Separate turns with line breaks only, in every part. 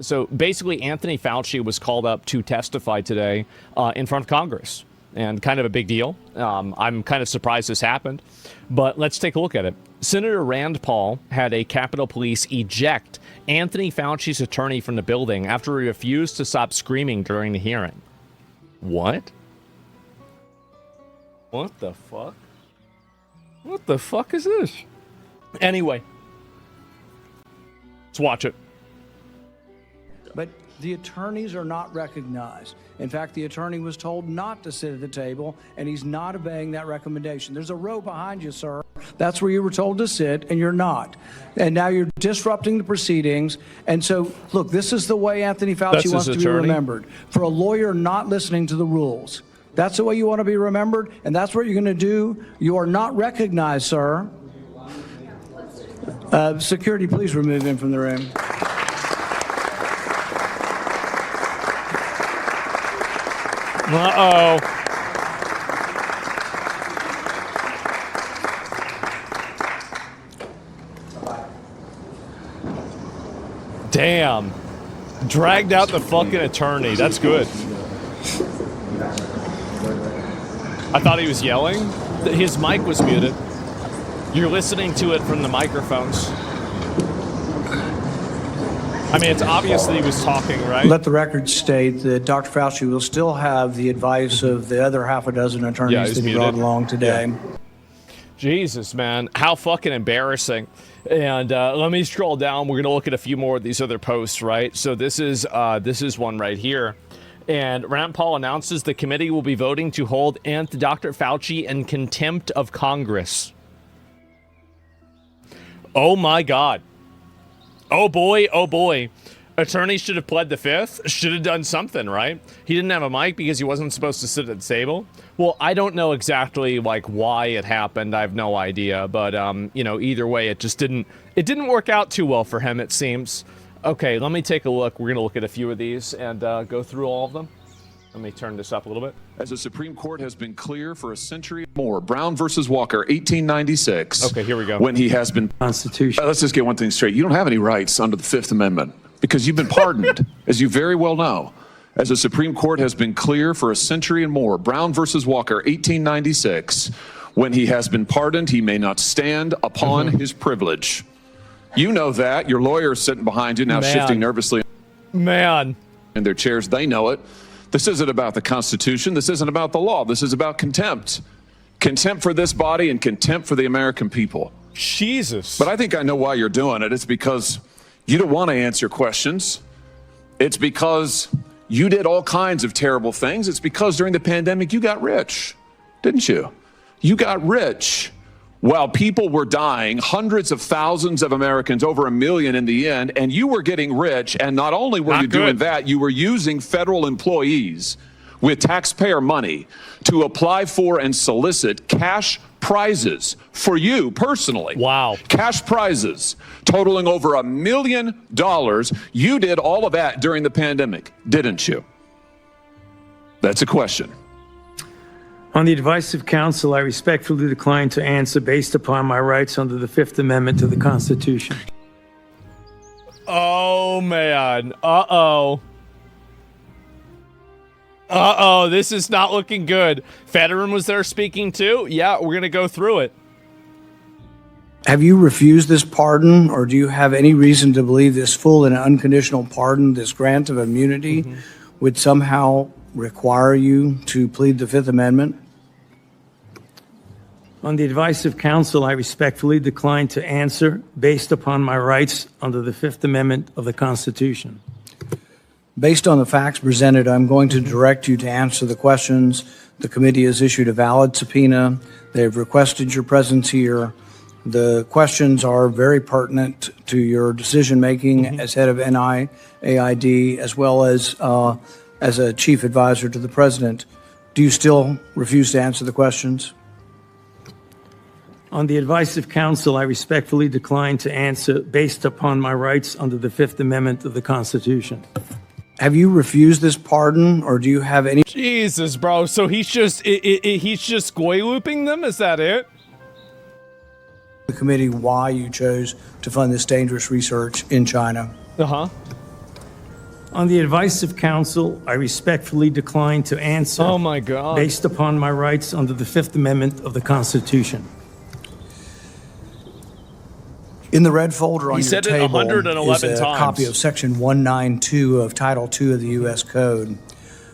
So basically, Anthony Fauci was called up to testify today in front of Congress, and kind of a big deal. I'm kind of surprised this happened, but let's take a look at it. Senator Rand Paul had a Capitol Police eject Anthony Fauci's attorney from the building after he refused to stop screaming during the hearing. What? What the fuck? What the fuck is this? Anyway, let's watch it.
But the attorneys are not recognized. In fact, the attorney was told not to sit at the table, and he's not obeying that recommendation. There's a row behind you, sir. That's where you were told to sit, and you're not. And now you're disrupting the proceedings. And so, look, this is the way Anthony Fauci wants to be remembered. For a lawyer not listening to the rules. That's the way you want to be remembered, and that's what you're going to do. You are not recognized, sir. Security, please remove him from the room.
Uh-oh. Damn. Dragged out the fucking attorney. That's good. I thought he was yelling. His mic was muted. You're listening to it from the microphones. I mean, it's obvious that he was talking, right?
Let the record state that Dr. Fauci will still have the advice of the other half a dozen attorneys that he brought along today.
Yeah. Jesus, man. How fucking embarrassing. And let me scroll down. We're going to look at a few more of these other posts, right? So this is one right here. And Rand Paul announces the committee will be voting to hold Dr. Fauci in contempt of Congress. Oh, my God. Oh, boy. Oh, boy. Attorney should have pled the fifth. Should have done something, right? He didn't have a mic because he wasn't supposed to sit at the table. Well, I don't know exactly, like, why it happened. I have no idea. But, you know, either way, it didn't work out too well for him, it seems. Okay, let me take a look. We're going to look at a few of these and go through all of them. Let me turn this up a little bit.
As the Supreme Court has been clear for a century or more, Brown versus Walker, 1896.
Okay, here we go.
When he has been...
Constitution.
Let's just get one thing straight. You don't have any rights under the Fifth Amendment because you've been pardoned, as you very well know. As the Supreme Court has been clear for a century and more, Brown versus Walker, 1896. When he has been pardoned, he may not stand upon his privilege. You know that. Your lawyer is sitting behind you now, shifting nervously in their chairs. They know it. This isn't about the Constitution. This isn't about the law. This is about contempt. Contempt for this body and contempt for the American people.
Jesus.
But I think I know why you're doing it. It's because you don't want to answer questions. It's because you did all kinds of terrible things. It's because during the pandemic, you got rich, didn't you? You got rich. While people were dying, hundreds of thousands of Americans, over 1 million in the end, and you were getting rich. And not only were you doing that, you were using federal employees with taxpayer money to apply for and solicit cash prizes for you personally.
Wow.
Cash prizes totaling over $1 million. You did all of that during the pandemic, didn't you? That's a question.
On the advice of counsel, I respectfully decline to answer based upon my rights under the Fifth Amendment to the Constitution.
Oh, man. Uh-oh. Uh-oh, this is not looking good. Fetterman was there speaking too? Yeah, we're going to go through it.
Have you refused this pardon, or do you have any reason to believe this full and unconditional pardon, this grant of immunity, would somehow require you to plead the Fifth Amendment?
On the advice of counsel, I respectfully decline to answer based upon my rights under the Fifth Amendment of the Constitution.
Based on the facts presented, I'm going to direct you to answer the questions. The committee has issued a valid subpoena. They've requested your presence here. The questions are very pertinent to your decision-making as head of NIAID, as well as a chief advisor to the president. Do you still refuse to answer the questions?
On the advice of counsel, I respectfully decline to answer based upon my rights under the Fifth Amendment of the Constitution.
Have you refused this pardon, or do you have any...
Jesus, bro. So he's just goy looping them? Is that it?
The committee why you chose to fund this dangerous research in China.
Uh-huh.
On the advice of counsel, I respectfully decline to answer.
Oh my God.
Based upon my rights under the Fifth Amendment of the Constitution.
In the red folder on
He
your
said it
table
111
is a
times.
copy of Section 192 of Title II of the U.S. Code.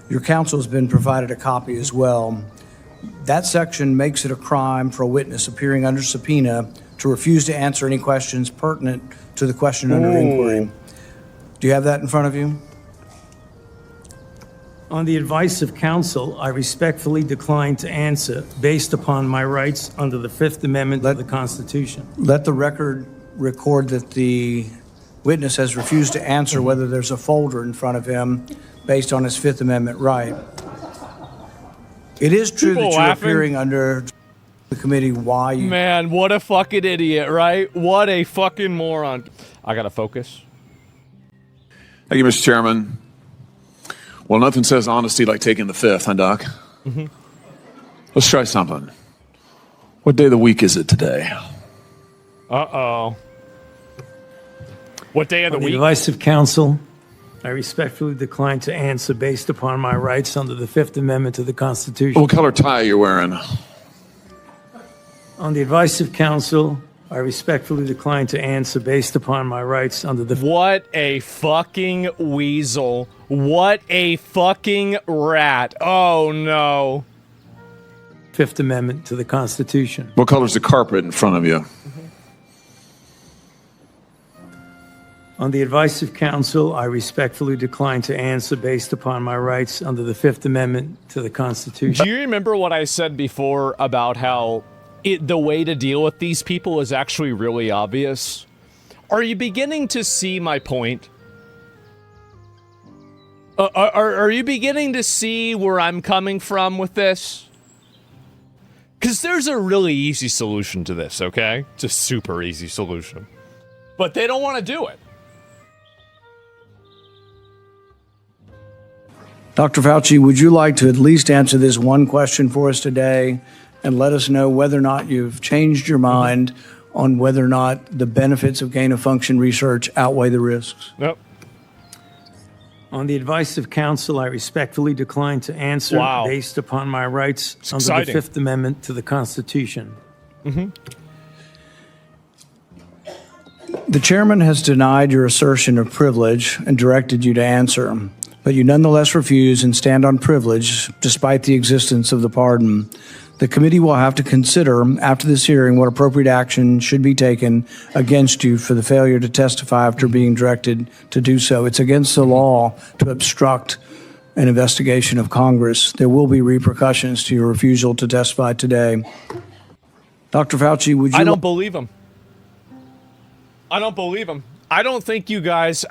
Your counsel has been provided a copy as well. That section makes it a crime for a witness appearing under subpoena to refuse to answer any questions pertinent to the question under inquiry. Do you have that in front of you?
On the advice of counsel, I respectfully decline to answer based upon my rights under the Fifth Amendment of the Constitution.
Let the record record that the witness has refused to answer whether there's a folder in front of him based on his Fifth Amendment right. It is true
People
that you're
laughing.
appearing under the committee. Why you...
Man, what a fucking idiot, right? What a fucking moron. I gotta focus.
Thank you, Mr. Chairman. Well, nothing says honesty like taking the Fifth, huh, Doc? Let's try something. What day of the week is it today?
Uh-oh. What day of the
On the
week?
advice of counsel, I respectfully decline to answer based upon my rights under the Fifth Amendment to the Constitution.
What color tie are you wearing?
On the advice of counsel, I respectfully decline to answer based upon my rights under the
What a fucking weasel. What a fucking rat. Oh, no.
Fifth Amendment to the Constitution.
What color's the carpet in front of you?
On the advice of counsel, I respectfully decline to answer based upon my rights under the Fifth Amendment to the Constitution.
Do you remember what I said before about how the way to deal with these people is actually really obvious? Are you beginning to see my point? Are you beginning to see where I'm coming from with this? Because there's a really easy solution to this, okay? It's a super easy solution. But they don't want to do it.
Dr. Fauci, would you like to at least answer this one question for us today and let us know whether or not you've changed your mind on whether or not the benefits of gain-of-function research outweigh the risks?
Nope.
On the advice of counsel, I respectfully decline to answer
Wow.
based upon my rights under
exciting.
the Fifth Amendment to the Constitution.
The chairman has denied your assertion of privilege and directed you to answer, but you nonetheless refuse and stand on privilege despite the existence of the pardon. The committee will have to consider after this hearing what appropriate action should be taken against you for the failure to testify after being directed to do so. It's against the law to obstruct an investigation of Congress. There will be repercussions to your refusal to testify today. Dr. Fauci, would you...
I don't believe him. I don't believe him. I don't think you guys...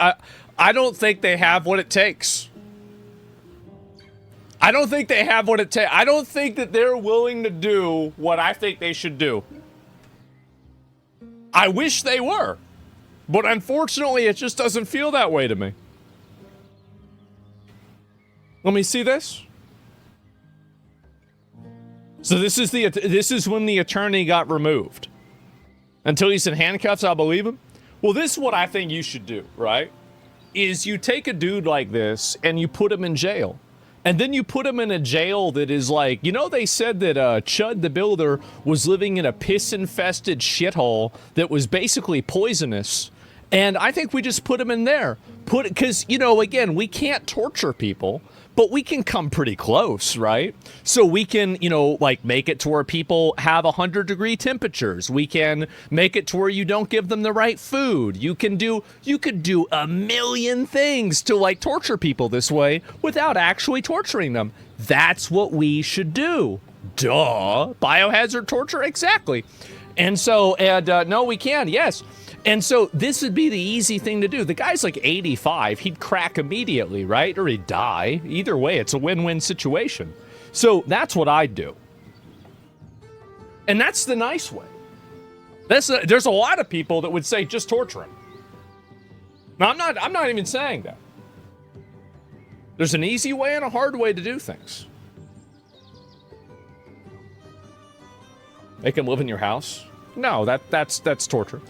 I don't think they have what it takes. I don't think they have what it takes. I don't think that they're willing to do what I think they should do. I wish they were. But unfortunately, it just doesn't feel that way to me. Let me see this. So this is when the attorney got removed. Until he's in handcuffs, I'll believe him. Well, this is what I think you should do, right? Is you take a dude like this and you put him in jail. And then you put him in a jail that is like, you know, they said that Chud the Builder was living in a piss-infested shithole that was basically poisonous. And I think we just put him in there. Because, you know, again, we can't torture people, but we can come pretty close, right? So we can, you know, like make it to where people have 100-degree temperatures. We can make it to where you don't give them the right food. You could do a million things to like torture people this way without actually torturing them. That's what we should do. Duh. Biohazard torture? Exactly. And so, no, we can, yes. And so this would be the easy thing to do. The guy's like 85. He'd crack immediately, right? Or he'd die. Either way, it's a win-win situation. So that's what I'd do. And that's the nice way. There's a lot of people that would say just torture him. Now, I'm not even saying that. There's an easy way and a hard way to do things. Make him live in your house? No, that's torture.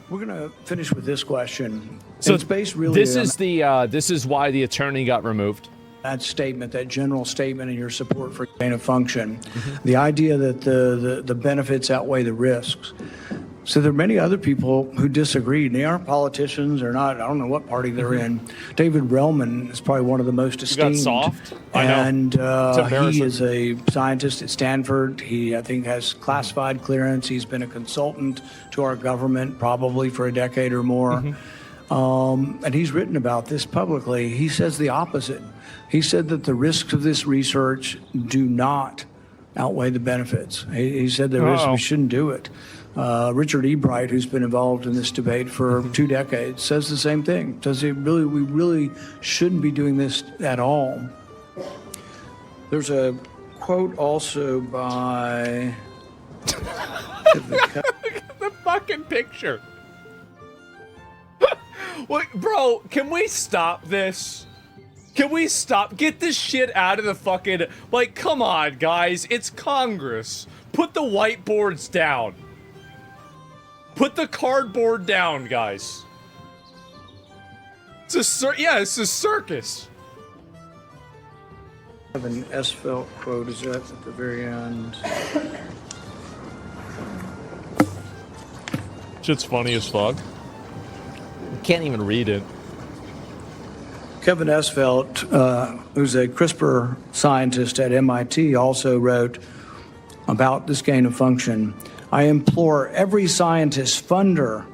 We're going to finish with this question.
So
it's based really
this
on
this is why the attorney got removed.
that statement, that general statement, and your support for gain of function. The idea that the benefits outweigh the risks. So there are many other people who disagreed. They aren't politicians. They're not. I don't know what party they're in. David Relman is probably one of the most esteemed.
Got soft. I know.
And
embarrassing.
he is a scientist at Stanford. He, I think, has classified clearance. He's been a consultant to our government probably for a decade or more. And he's written about this publicly. He says the opposite. He said that the risks of this research do not outweigh the benefits. He said the risks, we shouldn't do it. Richard Ebright, who's been involved in this debate for 2 decades, says the same thing. Says we really shouldn't be doing this at all. There's a quote also by
The fucking picture. Wait, bro, can we stop this? Can we stop? Get this shit out of the fucking... Like, come on, guys. It's Congress. Put the whiteboards down. Put the cardboard down, guys. It's a circus.
I have an Esfelt quote. Is that at the very end?
Shit's funny as fuck. Can't even read it.
Kevin Esfelt, who's a CRISPR scientist at MIT, also wrote about this gain of function. I implore every scientist, funder,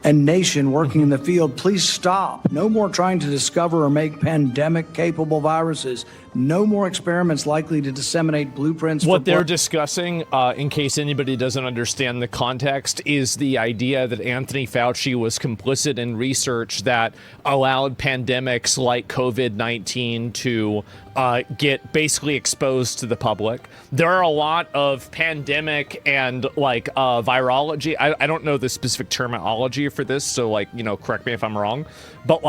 and nation working in the field, please stop. No more trying to discover or make pandemic-capable viruses. No more experiments likely to disseminate blueprints.
What they're discussing, in case anybody doesn't understand the context, is the idea that Anthony Fauci was complicit in research that allowed pandemics like COVID-19 to get basically exposed to the public. There are a lot of pandemic and virology. I don't know the specific terminology for this, so correct me if I'm wrong, but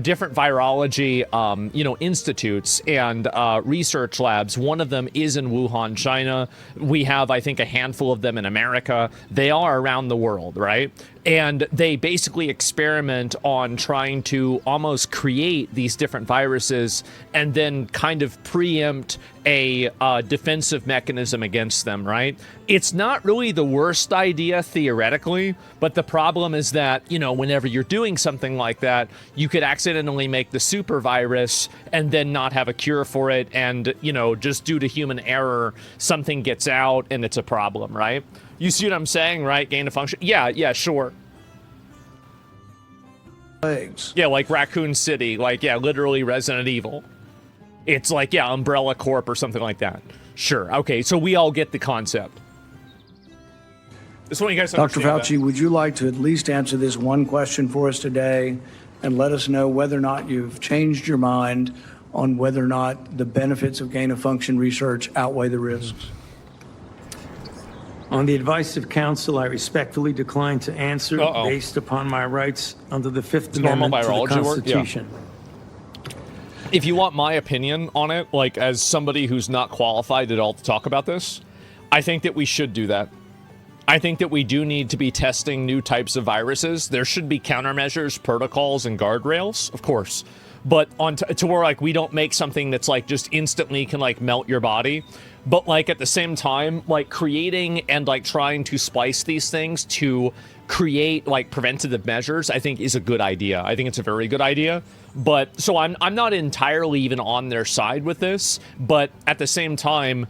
different virology, institutes and research labs. One of them is in Wuhan, China. We have, I think, a handful of them in America. They are around the world, right? And they basically experiment on trying to almost create these different viruses and then kind of preempt a defensive mechanism against them, right? It's not really the worst idea theoretically, but the problem is that, whenever you're doing something like that, you could accidentally make the super virus and then not have a cure for it. And, just due to human error, something gets out and it's a problem, right? You see what I'm saying, right? Gain of function. Yeah, sure.
Legs.
Yeah, like Raccoon City, literally Resident Evil. It's Umbrella Corp or something like that. Sure. Okay, so we all get the concept. This one you guys
Dr.
understand.
Fauci, would you like to at least answer this one question for us today and let us know whether or not you've changed your mind on whether or not the benefits of gain of function research outweigh the risks?
On the advice of counsel, I respectfully decline to answer based upon my rights under the Fifth Amendment to the Constitution.
If you want my opinion on it, as somebody who's not qualified at all to talk about this, I think that we should do that. I think that we do need to be testing new types of viruses. There should be countermeasures, protocols, and guardrails, of course. But to where we don't make something that's just instantly can melt your body. But at the same time, creating and trying to splice these things to create preventative measures, I think is a good idea. I think it's a very good idea. But so I'm not entirely even on their side with this, but at the same time,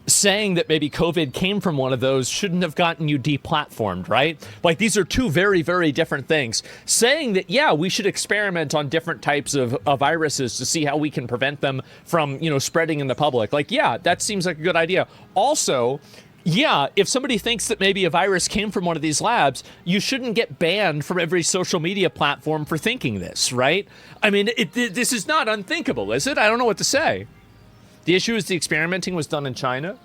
saying that maybe COVID came from one of those shouldn't have gotten you deplatformed, right? These are two very, very different things. Saying that, yeah, we should experiment on different types of viruses to see how we can prevent them from, spreading in the public. Yeah, that seems like a good idea. Also, yeah, if somebody thinks that maybe a virus came from one of these labs, you shouldn't get banned from every social media platform for thinking this, right? I mean, this is not unthinkable, is it? I don't know what to say. The issue is the experimenting was done in China.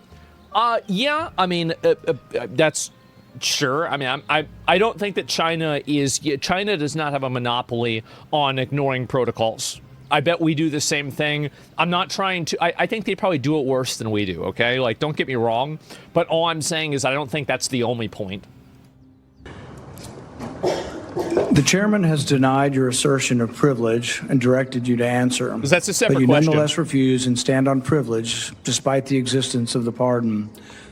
Yeah, I mean, that's sure. I mean, I don't think that China does not have a monopoly on ignoring protocols. I bet we do the same thing. I'm not trying to, I think they probably do it worse than we do, okay? Don't get me wrong. But all I'm saying is I don't think that's the only point.
The chairman has denied your assertion of privilege and directed you to answer.
That's a separate
but you
question.
nonetheless refuse and stand on privilege despite the existence of the pardon.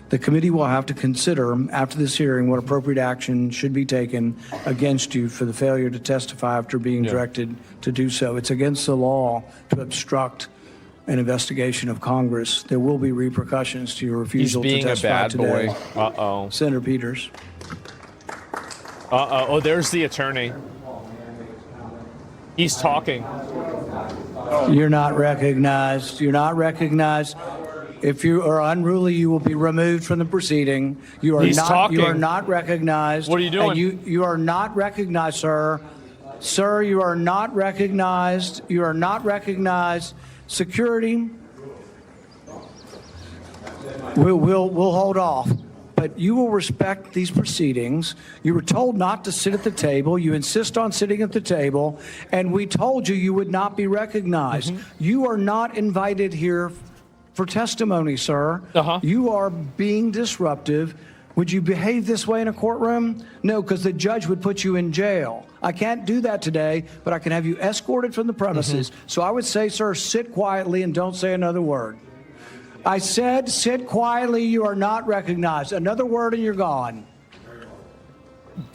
The committee will have to consider after this hearing what appropriate action should be taken against you for the failure to testify after being directed to do so. It's against the law to obstruct an investigation of Congress. There will be repercussions to your refusal
He's being
to
a
testify
bad
today.
boy. Uh-oh.
Senator Peters.
Uh-oh. Oh, there's the attorney. He's talking.
You're not recognized. You're not recognized. If you are unruly, you will be removed from the proceeding. You are
He's
not.
talking.
You are not recognized.
What are you doing?
And you are not recognized, sir. Sir, you are not recognized. You are not recognized. Security. We'll hold off. But you will respect these proceedings. You were told not to sit at the table. You insist on sitting at the table. And we told you you would not be recognized. You are not invited here for testimony, sir. You are being disruptive. Would you behave this way in a courtroom? No, because the judge would put you in jail. I can't do that today, but I can have you escorted from the premises. So I would say, sir, sit quietly and don't say another word. I said, sit quietly. You are not recognized. Another word and you're gone.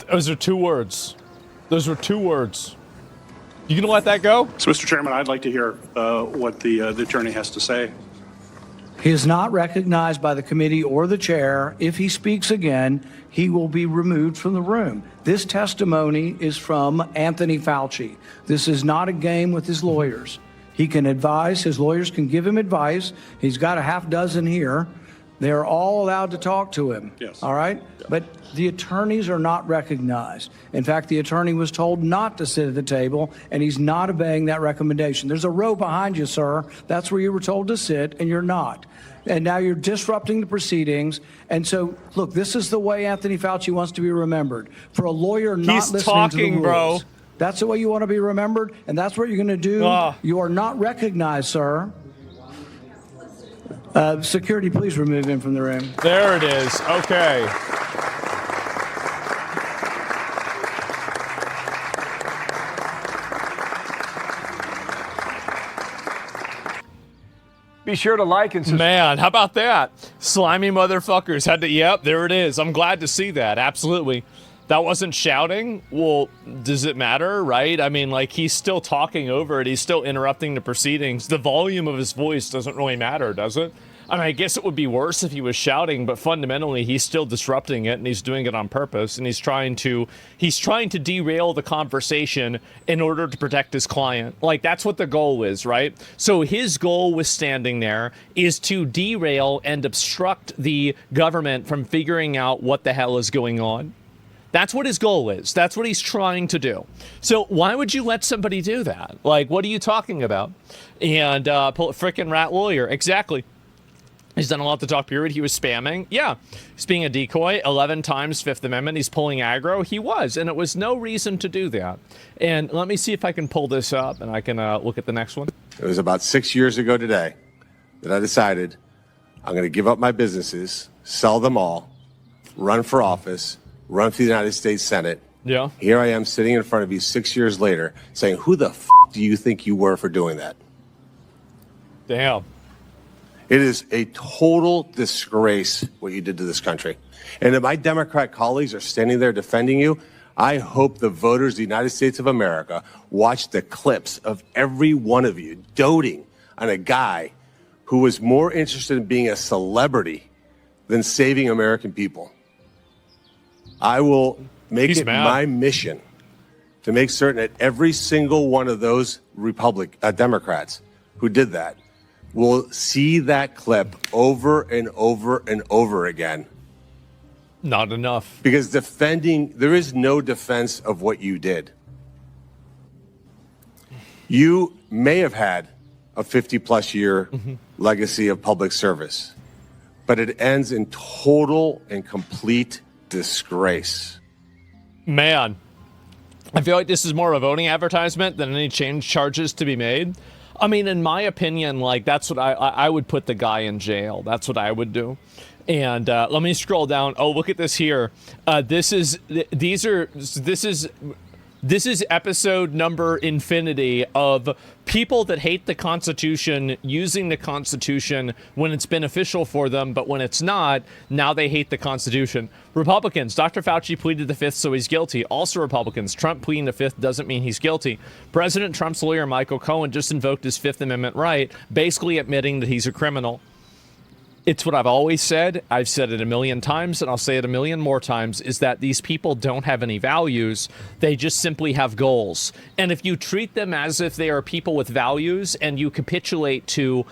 Those are 2 words. Those were 2 words. You gonna let that go?
So, Mr. Chairman, I'd like to hear what the attorney has to say.
He is not recognized by the committee or the chair. If he speaks again, he will be removed from the room. This testimony is from Anthony Fauci. This is not a game with his lawyers. He can advise. His lawyers can give him advice. He's got a half dozen here. They're all allowed to talk to him.
Yes.
All right? Yeah. But the attorneys are not recognized. In fact, the attorney was told not to sit at the table, and he's not obeying that recommendation. There's a row behind you, sir. That's where you were told to sit, and you're not. And now you're disrupting the proceedings. And so, look, this is the way Anthony Fauci wants to be remembered. For a lawyer not
He's
listening
talking,
to the rules.
bro.
That's the way you want to be remembered, and that's what you're going to do. You are not recognized, sir. Security, please remove him from the room.
There it is. Okay.
Be sure to like and subscribe.
Man, how about that? Slimy motherfuckers had to, yep, there it is. I'm glad to see that. Absolutely. That wasn't shouting. Well, does it matter, right? I mean, like, he's still talking over it. He's still interrupting the proceedings. The volume of his voice doesn't really matter, does it? I mean, I guess it would be worse if he was shouting, but fundamentally, he's still disrupting it, and he's doing it on purpose, and he's trying to derail the conversation in order to protect his client. Like, that's what the goal is, right? So his goal with standing there is to derail and obstruct the government from figuring out what the hell is going on. That's what his goal is. That's what he's trying to do. So why would you let somebody do that? Like, what are you talking about? And frickin' rat lawyer. Exactly. He's done a lot to talk, period. He was spamming. Yeah. He's being a decoy 11 times, Fifth Amendment. He's pulling aggro. He was, and it was no reason to do that. And let me see if I can pull this up, and I can look at the next one.
It was about 6 years ago today that I decided I'm going to give up my businesses, sell them all, run for office, run for the United States Senate.
Yeah.
Here I am sitting in front of you 6 years later saying, who the f*** do you think you were for doing that?
Damn.
It is a total disgrace what you did to this country. And if my Democrat colleagues are standing there defending you, I hope the voters of the United States of America watch the clips of every one of you doting on a guy who was more interested in being a celebrity than saving American people. I will make it my mission to make certain that every single one of those Democrats who did that will see that clip over and over and over again.
Not enough.
Because there is no defense of what you did. You may have had a 50-plus year legacy of public service, but it ends in total and complete disgrace.
Man, I feel like this is more of a voting advertisement than any change charges to be made. I mean, in my opinion, like, that's what I would put the guy in jail. That's what I would do. And let me scroll down. Oh, look at this here. This is This is episode number infinity of people that hate the Constitution using the Constitution when it's beneficial for them, but when it's not, now they hate the Constitution. Republicans, Dr. Fauci pleaded the fifth, so he's guilty. Also Republicans, Trump pleading the fifth doesn't mean he's guilty. President Trump's lawyer, Michael Cohen, just invoked his Fifth Amendment right, basically admitting that he's a criminal. It's what I've always said. I've said it a million times, and I'll say it a million more times, is that these people don't have any values. They just simply have goals. And if you treat them as if they are people with values and you capitulate to,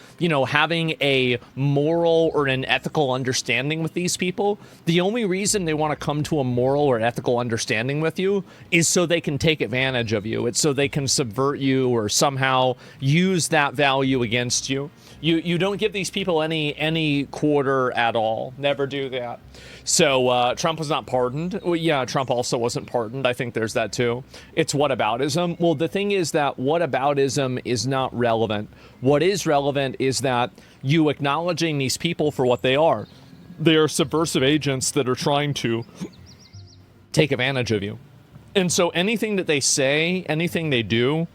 having a moral or an ethical understanding with these people, the only reason they want to come to a moral or ethical understanding with you is so they can take advantage of you. It's so they can subvert you or somehow use that value against you. You don't give these people any quarter at all. Never do that. So Trump was not pardoned. Well, yeah, Trump also wasn't pardoned. I think there's that too. It's whataboutism. Well, the thing is that whataboutism is not relevant. What is relevant is that you acknowledging these people for what they are. They are subversive agents that are trying to take advantage of you. And so anything that they say, anything they do,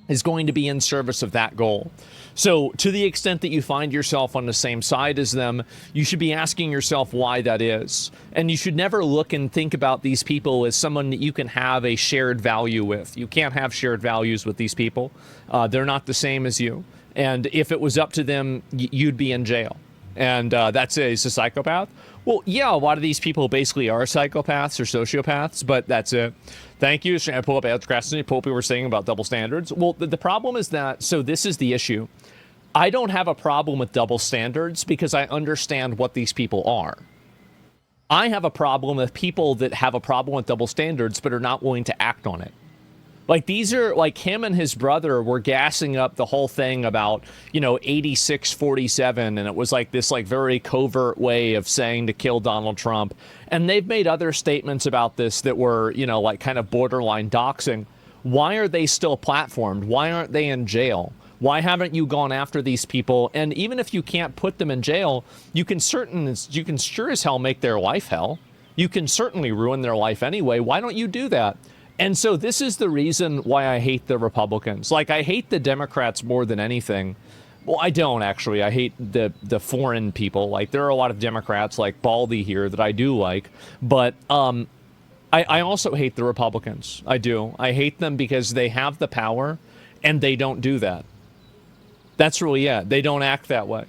is going to be in service of that goal. So to the extent that you find yourself on the same side as them, you should be asking yourself why that is. And you should never look and think about these people as someone that you can have a shared value with. You can't have shared values with these people. They're not the same as you. And if it was up to them, you'd be in jail. And that's he's a psychopath. Well, yeah, a lot of these people basically are psychopaths or sociopaths, but that's it. Thank you. I pull up Alex Krasny, pull up we were saying about double standards. Well, the problem is that, so this is the issue. I don't have a problem with double standards because I understand what these people are. I have a problem with people that have a problem with double standards but are not willing to act on it. Like, these are, like, him and his brother were gassing up the whole thing about, 8647, and it was like this, like, very covert way of saying to kill Donald Trump. And they've made other statements about this that were, like, kind of borderline doxing. Why are they still platformed? Why aren't they in jail? Why haven't you gone after these people? And even if you can't put them in jail, you can sure as hell make their life hell. You can certainly ruin their life anyway. Why don't you do that? And so this is the reason why I hate the Republicans. Like, I hate the Democrats more than anything. Well, I don't, actually. I hate the foreign people. Like, there are a lot of Democrats like Baldy here that I do like. But I also hate the Republicans. I do. I hate them because they have the power and they don't do that. That's really it. They don't act that way.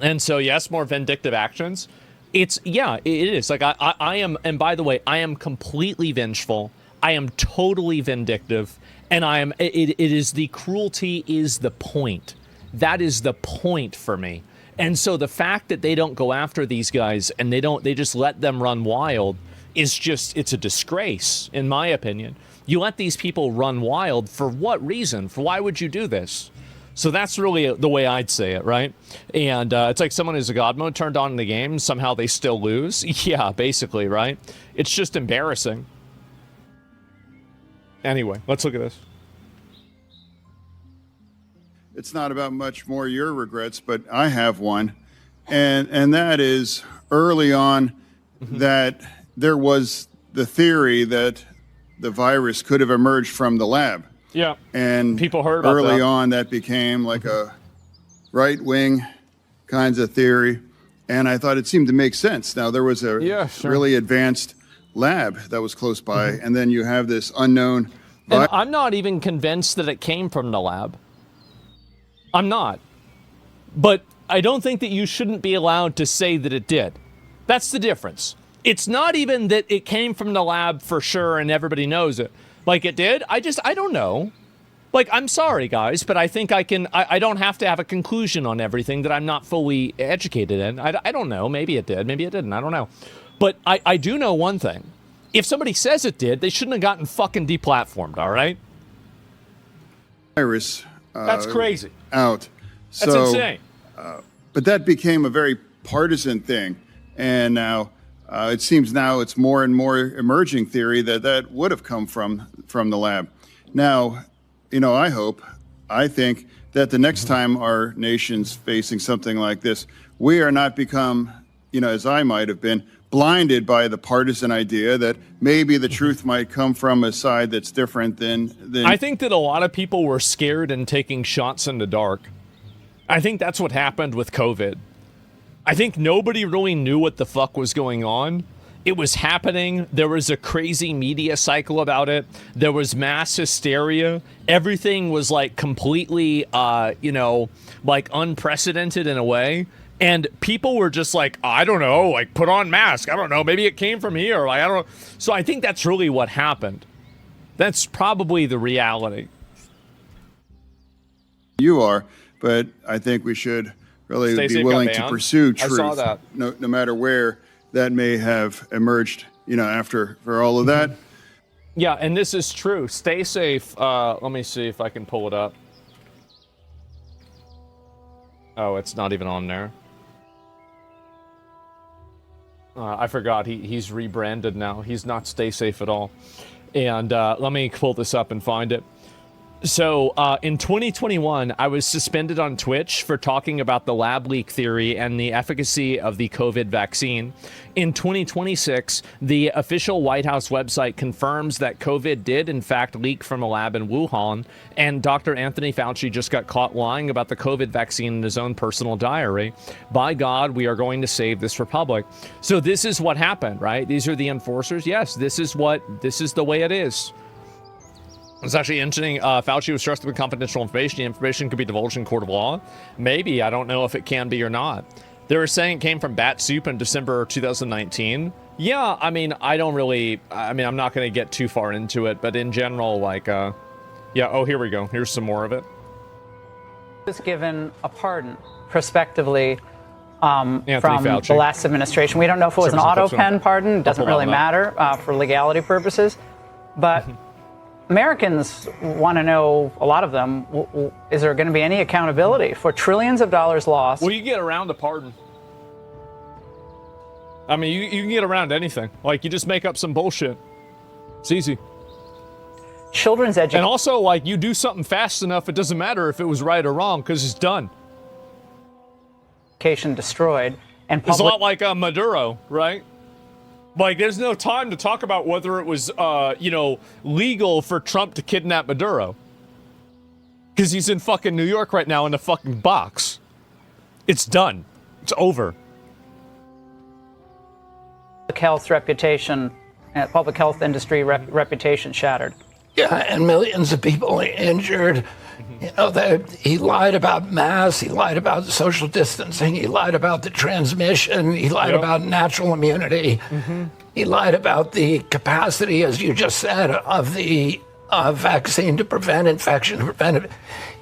And so, yes, more vindictive actions. It is. Like, I am, and by the way, I am completely vengeful. I am totally vindictive. And it is the cruelty is the point. That is the point for me. And so the fact that they don't go after these guys and they just let them run wild is it's a disgrace, in my opinion. You let these people run wild for what reason? For why would you do this? So that's really the way I'd say it, right? And it's like someone who's a God mode turned on in the game, somehow they still lose. Yeah, basically, right? It's just embarrassing. Anyway, let's look at this.
It's not about much more your regrets, but I have one. And that is early on that there was the theory that the virus could have emerged from the lab.
Yeah.
And
people heard about
early
that.
on that became like a right-wing kinds of theory. And I thought it seemed to make sense. Now, there was a really advanced lab that was close by, and then you have this unknown
And I'm not even convinced that it came from the lab. I'm not. But I don't think that you shouldn't be allowed to say that it did. That's the difference. It's not even that it came from the lab for sure and everybody knows it. Like it did? I don't know. Like, I'm sorry, guys, but I think I don't have to have a conclusion on everything that I'm not fully educated in. I don't know. Maybe it did. Maybe it didn't. I don't know. But I do know one thing. If somebody says it did, they shouldn't have gotten fucking deplatformed, all right?
Virus.
That's crazy.
Out.
That's insane.
But that became a very partisan thing. And now it seems now it's more and more emerging theory that would have come from the lab. Now, I think that the next time our nation's facing something like this, we are not become, as I might have been, blinded by the partisan idea that maybe the truth might come from a side that's different than
I think that a lot of people were scared and taking shots in the dark. I think that's what happened with COVID. I think nobody really knew what the fuck was going on. It was happening. There was a crazy media cycle about it. There was mass hysteria. Everything was like completely, like unprecedented in a way. And people were just like, I don't know, like put on mask. I don't know. Maybe it came from here. Like, I don't know. So I think that's really what happened. That's probably the reality.
You are, but I think we should really
Stacey
be willing to pursue truth.
I saw that.
No matter where that may have emerged, for all of that.
Yeah, and this is true. Stay safe. Let me see if I can pull it up. Oh, it's not even on there. I forgot. He's rebranded now. He's not Stay Safe at all. And let me pull this up and find it. So in 2021, I was suspended on Twitch for talking about the lab leak theory and the efficacy of the COVID vaccine. In 2026, the official White House website confirms that COVID did, in fact, leak from a lab in Wuhan, and Dr. Anthony Fauci just got caught lying about the COVID vaccine in his own personal diary. By God, we are going to save this republic. So this is what happened, right? These are the enforcers. Yes, this is the way it is. It's actually interesting. Fauci was trusted with confidential information. The information could be divulged in court of law. Maybe. I don't know if it can be or not. They were saying it came from bat soup in December 2019. Yeah, I mean, I'm not going to get too far into it, but in general, yeah, oh, here we go. Here's some more of it.
Was given a pardon prospectively from
Fauci.
the last administration. We don't know if it was an auto pen pardon. It doesn't really matter for legality purposes. But Americans want to know, a lot of them, is there going to be any accountability for trillions of dollars lost?
Well, you get around a pardon. I mean, you can get around anything. Like, you just make up some bullshit. It's easy.
Children's education.
And also, like, you do something fast enough, it doesn't matter if it was right or wrong, because it's done.
Education destroyed. And
it's a lot like Maduro, right? Like, there's no time to talk about whether it was, legal for Trump to kidnap Maduro. Because he's in fucking New York right now in a fucking box. It's done. It's over.
Public health reputation, public health industry reputation shattered.
Yeah, and millions of people injured. You know, he lied about masks, he lied about social distancing, he lied about the transmission, he lied about natural immunity, he lied about the capacity, as you just said, of the vaccine to prevent infection, to prevent it.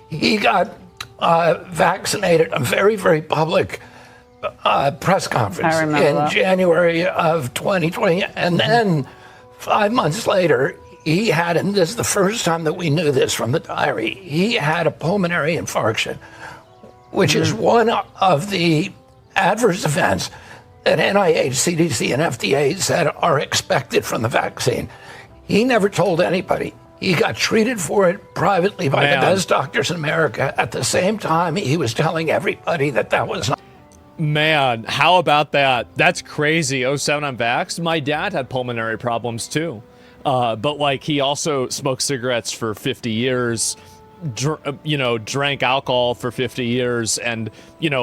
He got vaccinated, a very, very public press conference in January of 2020, and then 5 months later, he had, and this is the first time that we knew this from the diary, he had a pulmonary infarction, which is one of the adverse events that NIH, CDC, and FDA said are expected from the vaccine. He never told anybody. He got treated for it privately by the best doctors in America. At the same time, he was telling everybody that was not.
Man, how about that? That's crazy. 07 on vax. My dad had pulmonary problems too. But like, he also smoked cigarettes for 50 years, drank alcohol for 50 years, and,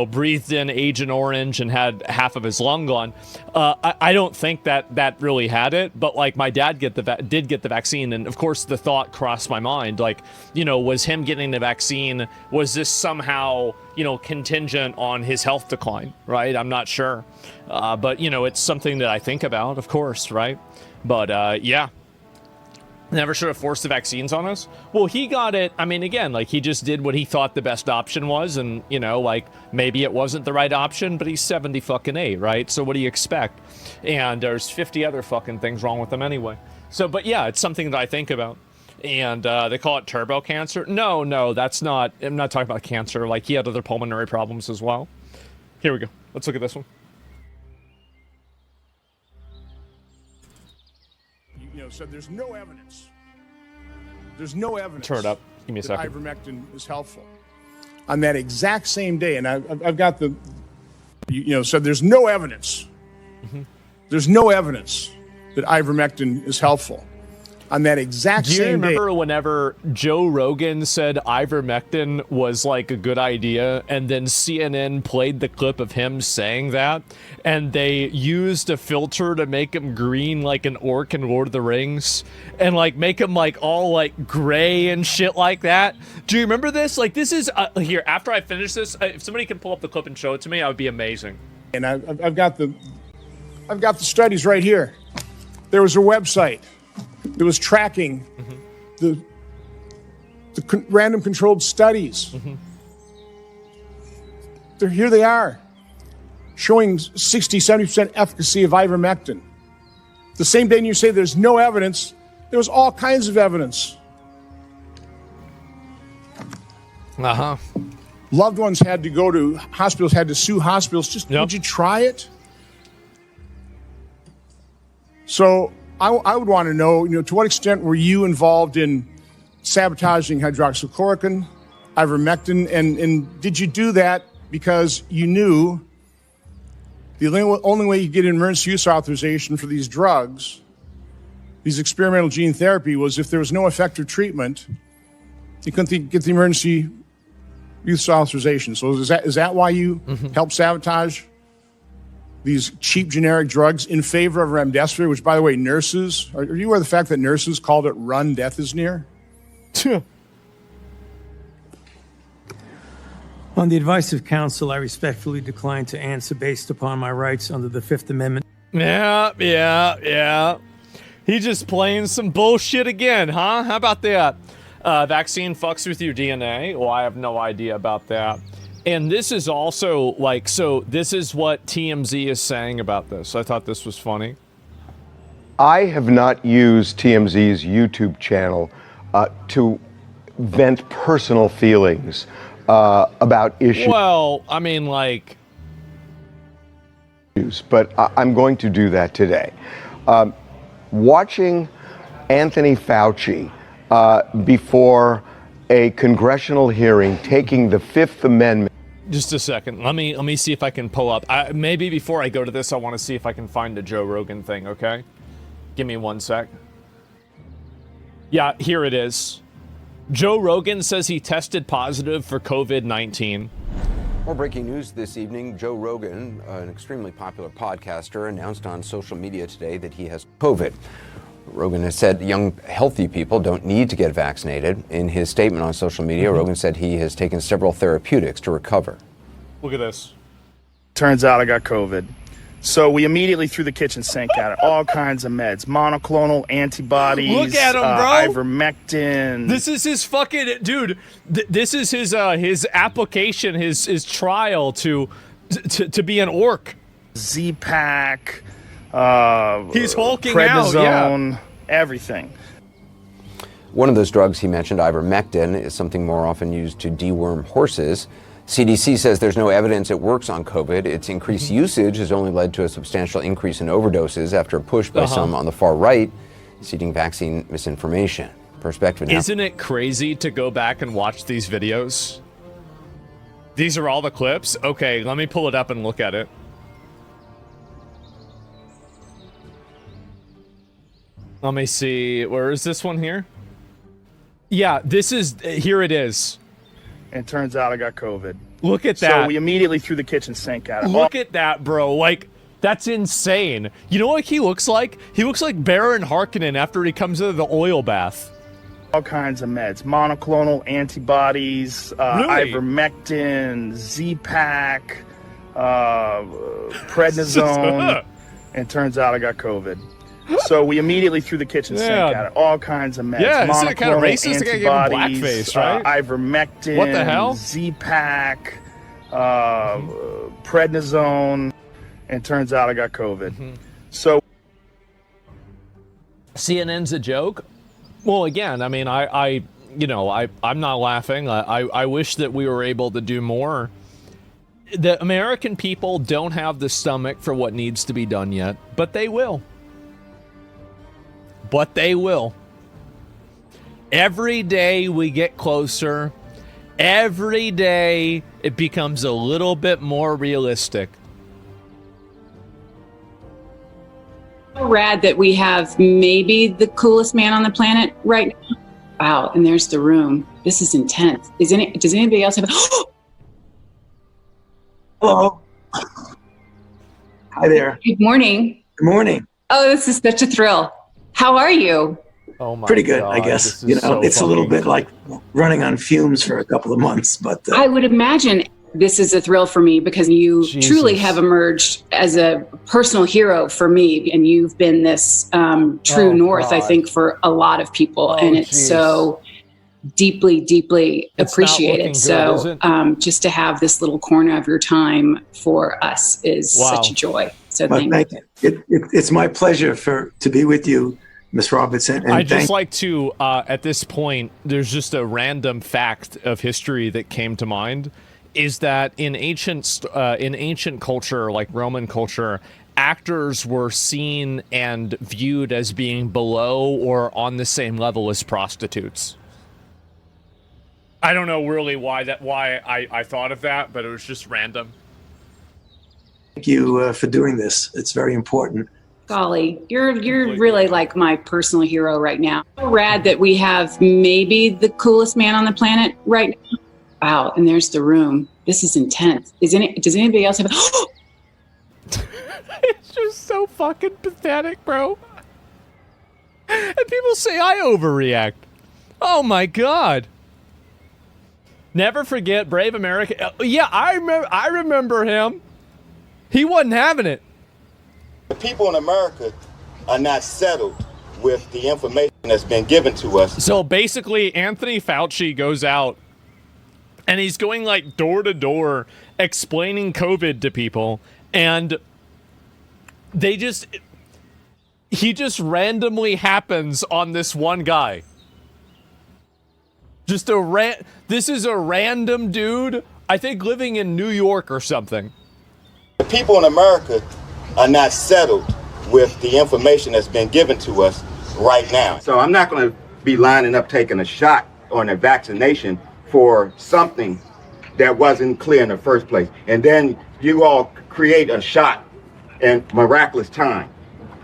breathed in Agent Orange and had half of his lung gone. I don't think that really had it, but like, my dad did get the vaccine. And of course the thought crossed my mind, like, was him getting the vaccine, was this somehow, contingent on his health decline, right? I'm not sure. But it's something that I think about, of course, right? But, yeah. Never should have forced the vaccines on us. Well, he got it. I mean, again, like, he just did what he thought the best option was. And, like, maybe it wasn't the right option, but he's 70 right? So what do you expect? And there's 50 other fucking things wrong with him anyway. So, but yeah, it's something that I think about. And they call it turbo cancer. No, that's not. I'm not talking about cancer. Like, he had other pulmonary problems as well. Here we go. Let's look at this one.
Said there's no evidence. There's no evidence.
Turn it up. Give me a second.
Ivermectin is helpful. On that exact same day, and I've got the, said there's no evidence. There's no evidence that ivermectin is helpful. On that exact
Do you
same day.
remember whenever Joe Rogan said ivermectin was like a good idea, and then CNN played the clip of him saying that, and they used a filter to make him green like an orc in Lord of the Rings, and like make him like all like gray and shit like that? Do you remember this? Like, this is here. After I finish this, if somebody can pull up the clip and show it to me, I would be amazing.
And I've got the studies right here. There was a website that was tracking the random controlled studies. Here they are, showing 60, 70% efficacy of ivermectin. The same day you say there's no evidence, there was all kinds of evidence. Loved ones had to go to hospitals, had to sue hospitals. Just, would you try it? So I would want to know, to what extent were you involved in sabotaging hydroxychloroquine, ivermectin, and did you do that because you knew the only way you get emergency use authorization for these drugs, these experimental gene therapy, was if there was no effective treatment, you couldn't get the emergency use authorization. So is that why you helped sabotage these cheap generic drugs in favor of remdesivir, which, by the way, nurses, are you aware of the fact that nurses called it "run, death is near"?
On the advice of counsel, I respectfully decline to answer based upon my rights under the Fifth Amendment.
Yeah. He just playing some bullshit again, huh? How about that? Vaccine fucks with your DNA? Well, I have no idea about that. And this is also like, so this is what TMZ is saying about this. I thought this was funny.
I have not used TMZ's YouTube channel to vent personal feelings about issues.
Well, I mean, like,
but I'm going to do that today. Watching Anthony Fauci before a congressional hearing taking the Fifth Amendment.
Just a second. Let me see if I can pull up. Maybe before I go to this, I want to see if I can find the Joe Rogan thing, okay? Give me 1 sec. Yeah, here it is. Joe Rogan says he tested positive for COVID-19.
More breaking news this evening. Joe Rogan, an extremely popular podcaster, announced on social media today that he has COVID. Rogan has said young, healthy people don't need to get vaccinated. In his statement on social media, Rogan said he has taken several therapeutics to recover.
Look at this.
Turns out I got COVID. So we immediately threw the kitchen sink at it. All kinds of meds. Monoclonal antibodies.
Look at him, bro.
Ivermectin.
This is his fucking... Dude, this is his application, his trial to be an orc.
Z-Pack.
He's hulking
prednisone,
out,
everything.
One of those drugs he mentioned, ivermectin, is something more often used to deworm horses. CDC says there's no evidence it works on COVID. Its increased usage has only led to a substantial increase in overdoses after a push by some on the far right, citing vaccine misinformation. Perspective now.
Isn't it crazy to go back and watch these videos? These are all the clips? Okay, let me pull it up and look at it. Let me see. Where is this one here? Yeah, this is... Here it is.
And turns out I got COVID.
Look at that.
So we immediately threw the kitchen sink at it.
Look at that, bro. Like, that's insane. You know what he looks like? He looks like Baron Harkonnen after he comes out of the oil bath.
All kinds of meds. Monoclonal antibodies, ivermectin, Z-Pack, prednisone. And turns out I got COVID. So we immediately threw the kitchen sink at it. All kinds of meds.
Yeah, isn't it kind of
monoclonal
racist to give him blackface, right?
Ivermectin.
What the hell?
Z-Pack, prednisone, and turns out I got COVID. So
CNN's a joke? Well, again, I mean, I'm not laughing. I wish that we were able to do more. The American people don't have the stomach for what needs to be done yet, but they will. But they will. Every day we get closer. Every day it becomes a little bit more realistic.
Rad that we have maybe the coolest man on the planet right now. Wow, and there's the room. This is intense. Does anybody else have
Hello. Hi there.
Good morning.
Good morning.
Oh, this is such a thrill. How are you?
Oh my
Pretty good,
God,
I guess.
this is so
It's a little
fucking
bit like running on fumes for a couple of months, but
I would imagine this is a thrill for me because you
Jesus.
truly have emerged as a personal hero for me, and you've been this true north, I
God.
think, for a lot of people, and it's
jeez.
so deeply, deeply
It's not looking
appreciated.
good,
So
is it?
just to have this little corner of your time for us is
Wow.
such a joy. So
well,
thank you.
It's my pleasure to be with you, Ms. Robertson. And
I'd just
thank
like to, at this point, there's just a random fact of history that came to mind, is that in ancient culture, like Roman culture, actors were seen and viewed as being below or on the same level as prostitutes. I don't know really why I thought of that, but it was just random.
you for doing this. It's very important.
Golly, you're really like my personal hero right now. Rad that we have maybe the coolest man on the planet right now. Wow, and there's the room. This is intense. Does anybody else have
It's just so fucking pathetic, bro. And people say I overreact. Oh my God. Never forget Brave America. Yeah, I remember him. He wasn't having it.
The people in America are not settled with the information that's been given to us.
So basically, Anthony Fauci goes out and he's going like door to door explaining COVID to people, and he just randomly happens on this one guy. This is a random dude, I think living in New York or something.
The people in America are not settled with the information that's been given to us right now. So I'm not going to be lining up taking a shot or a vaccination for something that wasn't clear in the first place. And then you all create a shot in miraculous time.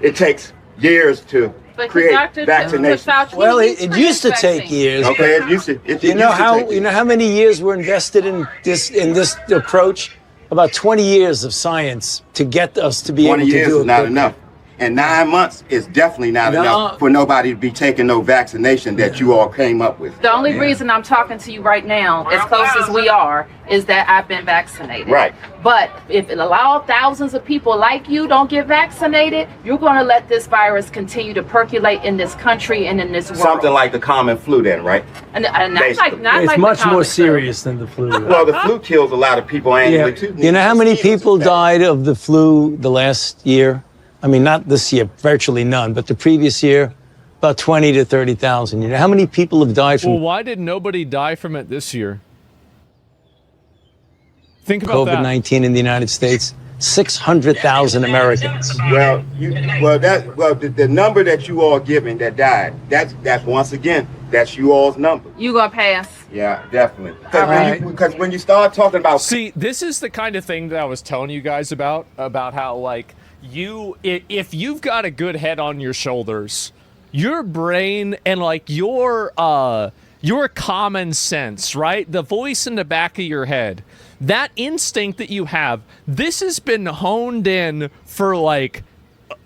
It takes years to create vaccination.
Well, it used to take years.
Okay, it used to.
You know how many years were invested in this approach? About 20 years of science to get us to be able to do it.
20 years is not enough. And 9 months is definitely not enough for nobody to be taking no vaccination that you all came up with.
The only reason I'm talking to you right now, as close as we are, is that I've been vaccinated.
Right.
But if it allows thousands of people like you don't get vaccinated, you're going to let this virus continue to percolate in this country and in this world.
Something like the common flu then, right?
And not
It's
like
much
the
more
common
serious than the flu.
Well, the flu kills a lot of people annually too.
You know how many people died of the flu the last year? I mean, not this year, virtually none, but the previous year, about 20 to 30,000. You know how many people have died from
Well, why did nobody die from it this year? Think about that.
COVID-19 in the United States? 600,000 Americans.
Well, the number that you all giving that died, that's once again, that's you all's number.
You gonna pass?
Yeah, definitely. Because when you start talking about,
see, this is the kind of thing that I was telling you guys about how like if you've got a good head on your shoulders, your brain and like your common sense, right? The voice in the back of your head, that instinct that you have, this has been honed in for like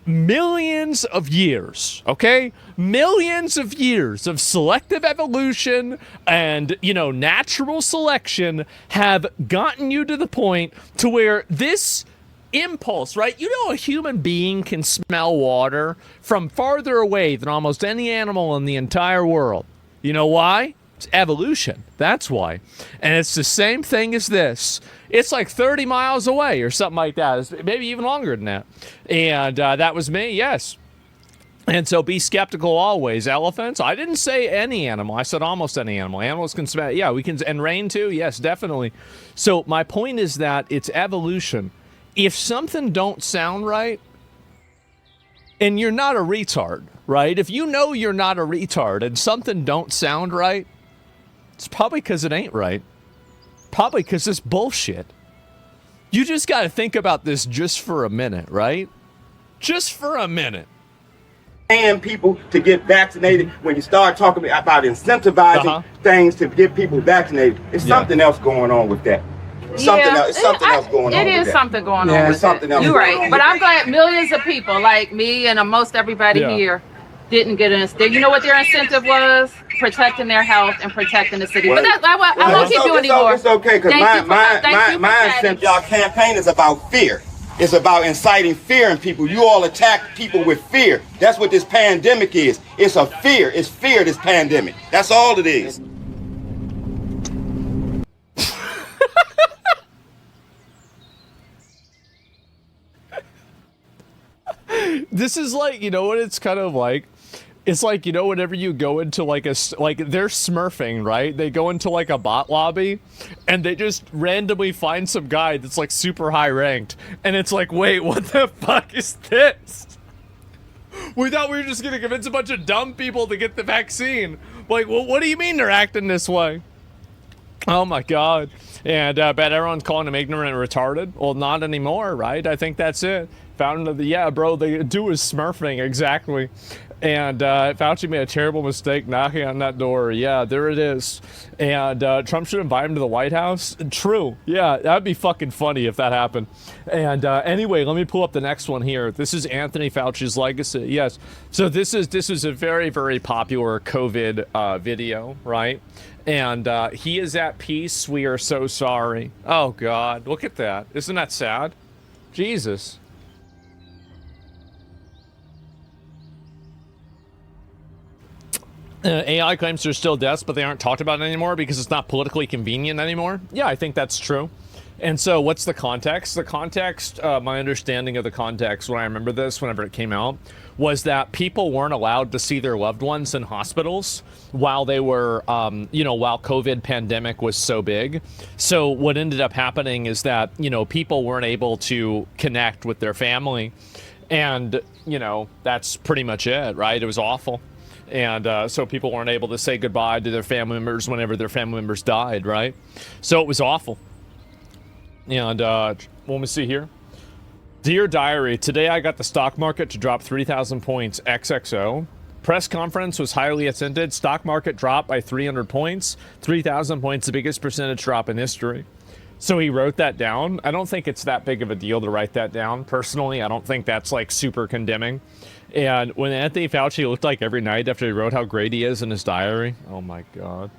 millions of years, okay? Millions of years of selective evolution and, natural selection have gotten you to the point to where this impulse, right? A human being can smell water from farther away than almost any animal in the entire world. You know why? It's evolution. That's why. And it's the same thing as this. It's like 30 miles away or something like that. It's maybe even longer than that. And that was me, yes. And so be skeptical always. Elephants? I didn't say any animal. I said almost any animal. Animals can smell. Yeah, we can. And rain too? Yes, definitely. So my point is that it's evolution. If something don't sound right, and you're not a retard, right? If you know you're not a retard and something don't sound right, it's probably because it ain't right. Probably because it's bullshit. You just got to think about this just for a minute, right? Just for a minute.
Paying people to get vaccinated, when you start talking about incentivizing things to get people vaccinated, it's something else going on with that. Something else going on.
It is something going on with
something else.
You're right. But I'm glad millions of people like me and most everybody here didn't get an incentive. You know what their incentive was? Protecting their health and protecting the city. But that's, I won't keep you anymore.
It's okay, because my incentive, y'all campaign is about fear. It's about inciting fear in people. You all attack people with fear. That's what this pandemic is. It's a fear. It's fear, this pandemic. That's all it is.
This is like, you know what it's kind of like? It's like, you know, whenever you go into like they're smurfing, right? They go into like a bot lobby and they just randomly find some guy that's like super high ranked. And it's like, wait, what the fuck is this? We thought we were just gonna convince a bunch of dumb people to get the vaccine. Like, well, what do you mean they're acting this way? Oh my God. And bet everyone's calling him ignorant and retarded. Well, not anymore, right? I think that's it. Found the, yeah, bro, they do is smurfing, exactly. And Fauci made a terrible mistake knocking on that door. Yeah, there it is. And Trump should invite him to the White House. True. Yeah, that'd be fucking funny if that happened. And anyway, let me pull up the next one here. This is Anthony Fauci's legacy. Yes. So this is a very, very popular COVID video, right? And he is at peace. We are so sorry. Oh, God. Look at that. Isn't that sad? Jesus. AI claims there's still deaths, but they aren't talked about anymore because it's not politically convenient anymore. Yeah, I think that's true. And so what's the context? The context, my understanding of the context when I remember this, whenever it came out, was that people weren't allowed to see their loved ones in hospitals while they were, you know, while COVID pandemic was so big. So what ended up happening is that, you know, people weren't able to connect with their family. And, you know, that's pretty much it, right? It was awful. And so people weren't able to say goodbye to their family members whenever their family members died, right? So it was awful. And let me see here. Dear Diary, today I got the stock market to drop 3,000 points XXO. Press conference was highly attended. Stock market dropped by 300 points. 3,000 points, the biggest percentage drop in history. So he wrote that down. I don't think it's that big of a deal to write that down. Personally, I don't think that's like super condemning. And when Anthony Fauci looked like every night after he wrote how great he is in his diary, oh my God.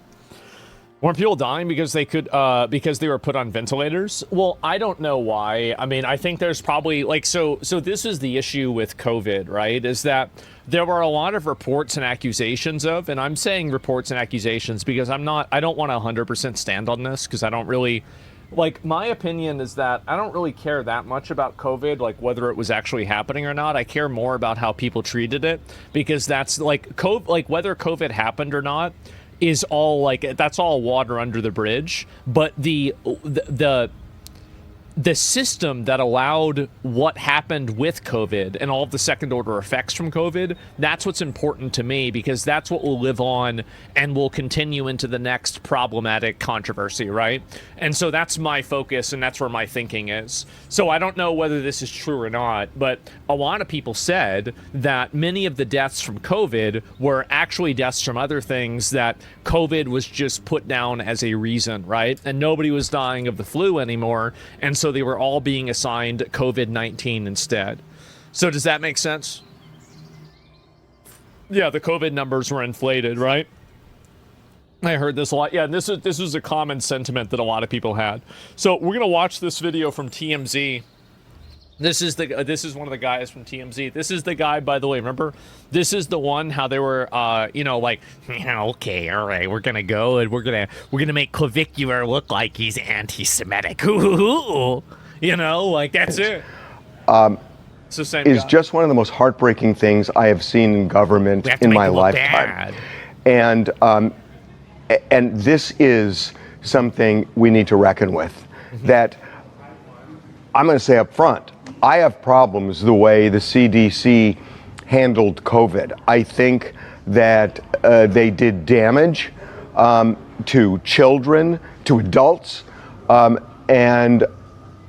Weren't people dying because they could, because they were put on ventilators? Well, I don't know why. I mean, I think there's probably like, so this is the issue with COVID, right? Is that there were a lot of reports and accusations of, and I'm saying reports and accusations because I don't want to 100% stand on this because I don't really, like, my opinion is that I don't really care that much about COVID, like whether it was actually happening or not. I care more about how people treated it because that's like COVID, like whether COVID happened or not is all like, that's all water under the bridge. But the system that allowed what happened with COVID and all of the second order effects from COVID, that's what's important to me because that's what will live on and will continue into the next problematic controversy, right? And so that's my focus and that's where my thinking is. So I don't know whether this is true or not, but a lot of people said that many of the deaths from COVID were actually deaths from other things that COVID was just put down as a reason, right? And nobody was dying of the flu anymore. And so they were all being assigned COVID-19 instead. So does that make sense? Yeah, the COVID numbers were inflated, right? I heard this a lot. Yeah, this was a common sentiment that a lot of people had. So we're gonna watch this video from TMZ. This is one of the guys from TMZ. This is the guy, by the way, remember? This is the one how they were, you know, like, okay, all right, we're gonna go and we're gonna make Clavicular look like he's anti-Semitic. You know, like that's it. It's the same
is
guy.
Just one of the most heartbreaking things I have seen in government in my lifetime. And this is something we need to reckon with. Mm-hmm. That I'm going to say up front, I have problems the way the CDC handled COVID. I think that they did damage to children, to adults, and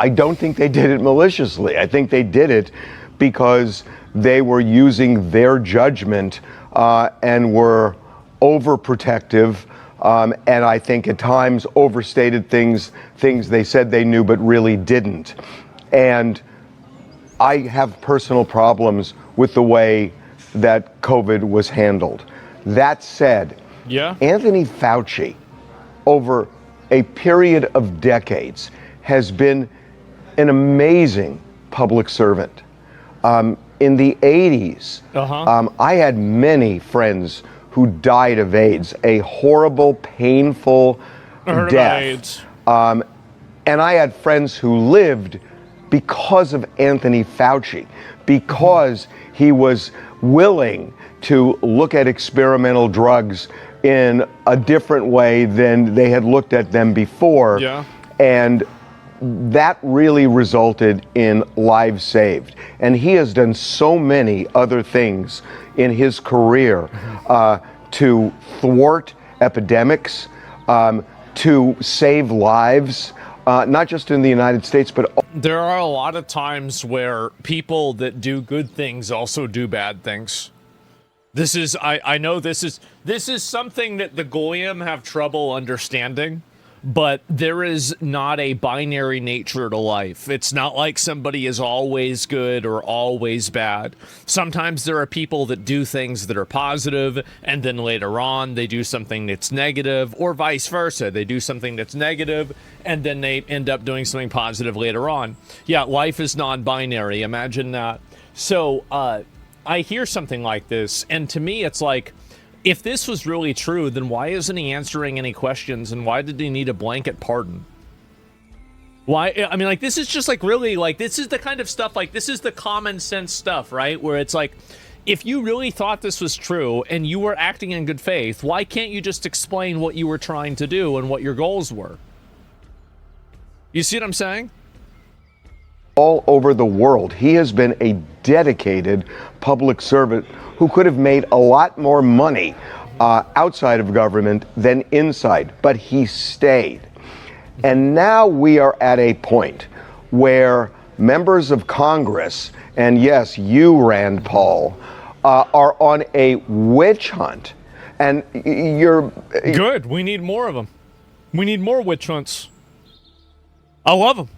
I don't think they did it maliciously. I think they did it because they were using their judgment and were overprotective, and I think at times overstated things they said they knew but really didn't. And I have personal problems with the way that COVID was handled. That said, Anthony Fauci, over a period of decades, has been an amazing public servant. In the 80s, I had many friends who died of AIDS, a horrible, painful death. And I had friends who lived because of Anthony Fauci, because he was willing to look at experimental drugs in a different way than they had looked at them before. And that really resulted in lives saved. And he has done so many other things in his career to thwart epidemics, to save lives, not just in the United States, but
there are a lot of times where people that do good things also do bad things. This is, I know this is something that the Goyim have trouble understanding, but there is not a binary nature to life. It's not like somebody is always good or always bad. Sometimes there are people that do things that are positive, and then later on they do something that's negative, or vice versa. They do something that's negative, and then they end up doing something positive later on. Yeah, life is non-binary. Imagine that. So I hear something like this, and to me it's like, if this was really true, then why isn't he answering any questions, and why did he need a blanket pardon? Why? I mean, like, this is just like really, like, this is the kind of stuff, like, this is the common sense stuff, right? Where it's like, if you really thought this was true and you were acting in good faith, why can't you just explain what you were trying to do and what your goals were? You see what I'm saying?
All over the world. He has been a dedicated public servant who could have made a lot more money outside of government than inside, but he stayed. And now we are at a point where members of Congress, and yes, you, Rand Paul, are on a witch hunt. And you're...
Good. We need more of them. We need more witch hunts. I love them.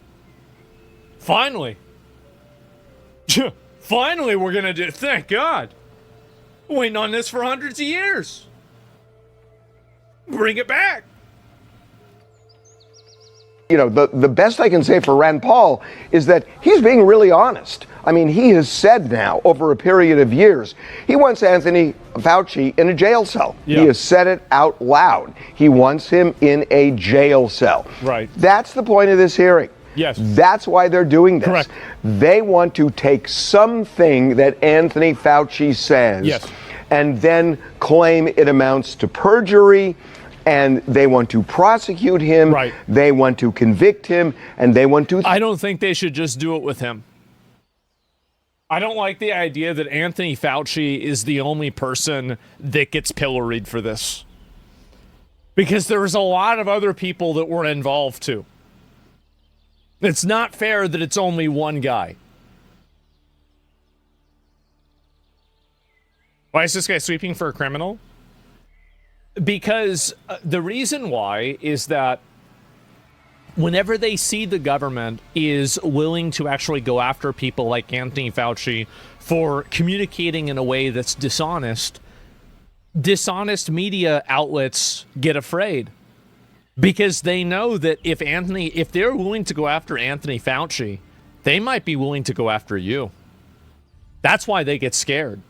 Finally. Finally, we're going to do it. Thank God. Waiting on this for hundreds of years. Bring it back.
You know, the best I can say for Rand Paul is that he's being really honest. I mean, he has said now over a period of years, he wants Anthony Fauci in a jail cell. He has said it out loud. He wants him in a jail cell.
Right.
That's the point of this hearing.
Yes.
That's why they're doing this.
Correct.
They want to take something that Anthony Fauci says and then claim it amounts to perjury, and they want to prosecute him. Right. They want to convict him, and they want to...
I don't think they should just do it with him. I don't like the idea that Anthony Fauci is the only person that gets pilloried for this. Because there's a lot of other people that were involved too. It's not fair that it's only one guy. Why is this guy sweeping for a criminal? Because the reason why is that whenever they see the government is willing to actually go after people like Anthony Fauci for communicating in a way that's dishonest, dishonest media outlets get afraid. Because they know that if they're willing to go after Anthony Fauci, they might be willing to go after you. That's why they get scared.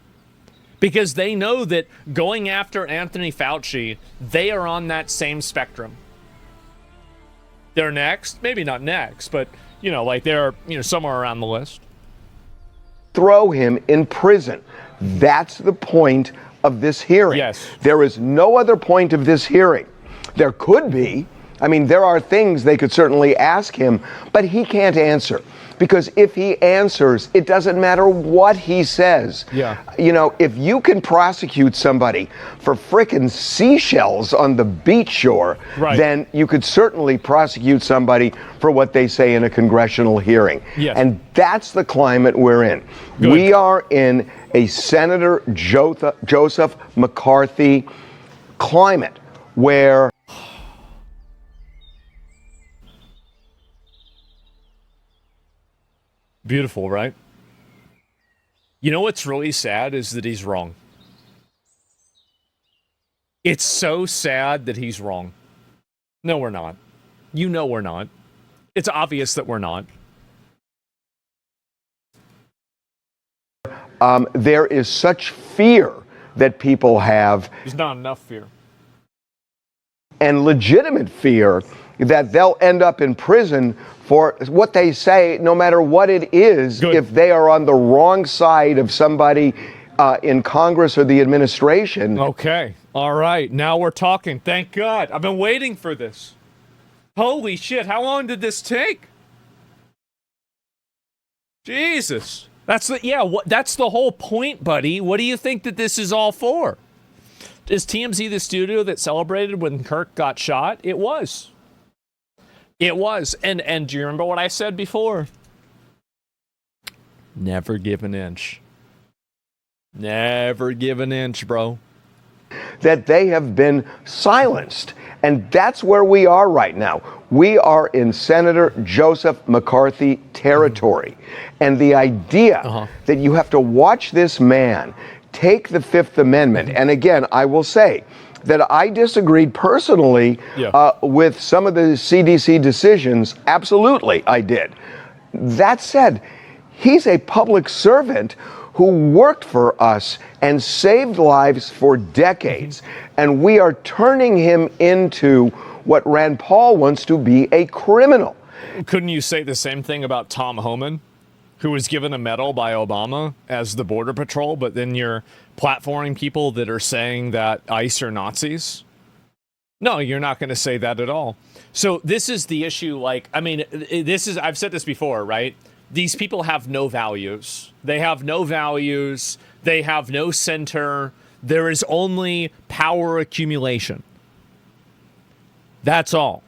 Because they know that going after Anthony Fauci, they are on that same spectrum. They're next, maybe not next, but, you know, like they're, you know, somewhere around the list.
Throw him in prison. That's the point of this hearing.
Yes.
There is no other point of this hearing. There could be I mean, there are things they could certainly ask him, but he can't answer. Because if he answers, it doesn't matter what he says.
Yeah.
You know, if you can prosecute somebody for frickin' seashells on the beach shore,
Right.
then you could certainly prosecute somebody for what they say in a congressional hearing.
Yes.
And that's the climate we're in.
Good.
We are in a Senator Joseph McCarthy climate where
Beautiful, right? You know what's really sad is that he's wrong. It's so sad that he's wrong. No, we're not. You know we're not. It's obvious that we're not.
there is such fear that people have,
There's not enough fear.
and legitimate fear that they'll end up in prison for what they say, no matter what it is, if they are on the wrong side of somebody in Congress or the administration.
Okay. All right. Now we're talking. Thank God. I've been waiting for this. Holy shit. How long did this take? Jesus. That's the whole point, buddy. What do you think that this is all for? Is TMZ the studio that celebrated when Kirk got shot? It was. It was. And do you remember what I said before? Never give an inch. Never give an inch, bro.
That they have been silenced. And that's where we are right now. We are in Senator Joseph McCarthy territory. And the idea that you have to watch this man take the Fifth Amendment, and again, I will say that I disagreed personally with some of the CDC decisions. Absolutely, I did. That said, he's a public servant who worked for us and saved lives for decades. And we are turning him into what Rand Paul wants to be, a criminal.
Couldn't you say the same thing about Tom Homan, who was given a medal by Obama as the Border Patrol, but then you're platforming people that are saying that ICE are Nazis? No, you're not going to say that at all. So this is the issue. I've said this before, right? These people have no values. They have no values. They have no center. There is only power accumulation. That's all.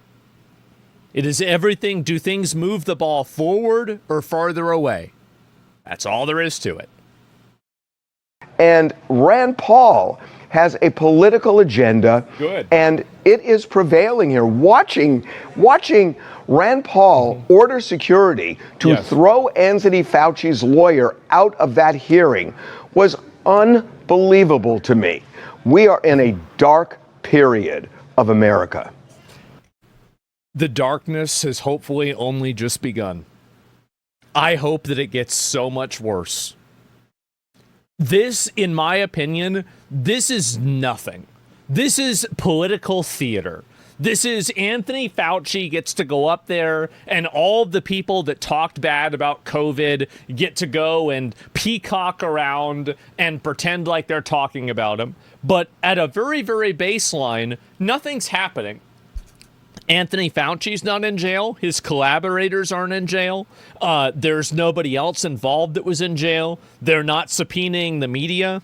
It is everything. Do things move the ball forward or farther away? That's all there is to it.
And Rand Paul has a political agenda.
Good.
And it is prevailing here. Watching Rand Paul order security to throw Anthony Fauci's lawyer out of that hearing was unbelievable to me. We are in a dark period of America.
The darkness has hopefully only just begun. I hope that it gets so much worse. This, in my opinion, this is nothing. This is political theater. This is Anthony Fauci gets to go up there, and all of the people that talked bad about COVID get to go and peacock around and pretend like they're talking about him. But at a very, very baseline, nothing's happening. Anthony Fauci's not in jail. His collaborators aren't in jail. There's nobody else involved that was in jail. They're not subpoenaing the media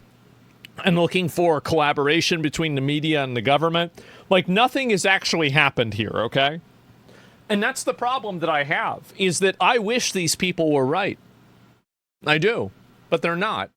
and looking for collaboration between the media and the government. Like, nothing has actually happened here, okay? And that's the problem that I have, is that I wish these people were right. I do, but they're not.